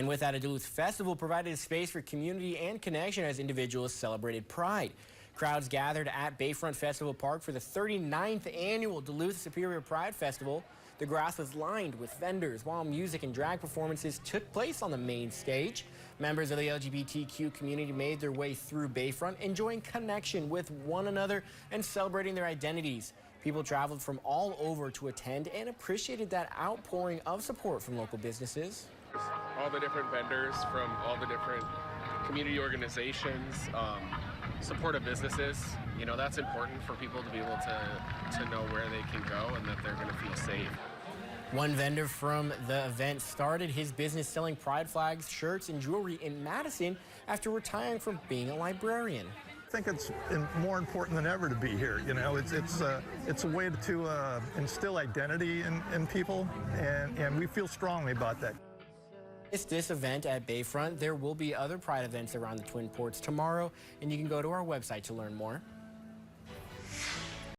And with that, a Duluth festival provided a space for community and connection as individuals celebrated Pride. Crowds gathered at Bayfront Festival Park for the 39th annual Duluth Superior Pride Festival. The grass was lined with vendors while music and drag performances took place on the main stage. Members of the LGBTQ community made their way through Bayfront, enjoying connection with one another and celebrating their identities. People traveled from all over to attend and appreciated that outpouring of support from local businesses. All the different vendors from all the different community organizations, supportive businesses. You know, that's important for people to be able to know where they can go and that they're going to feel safe. One vendor from the event started his business selling pride flags, shirts, and jewelry in Madison after retiring from being a librarian. I think it's more important than ever to be here. You know, it's a way to instill identity in people, and we feel strongly about that. It's this event at Bayfront. There will be other Pride events around the Twin Ports tomorrow, and you can go to our website to learn more.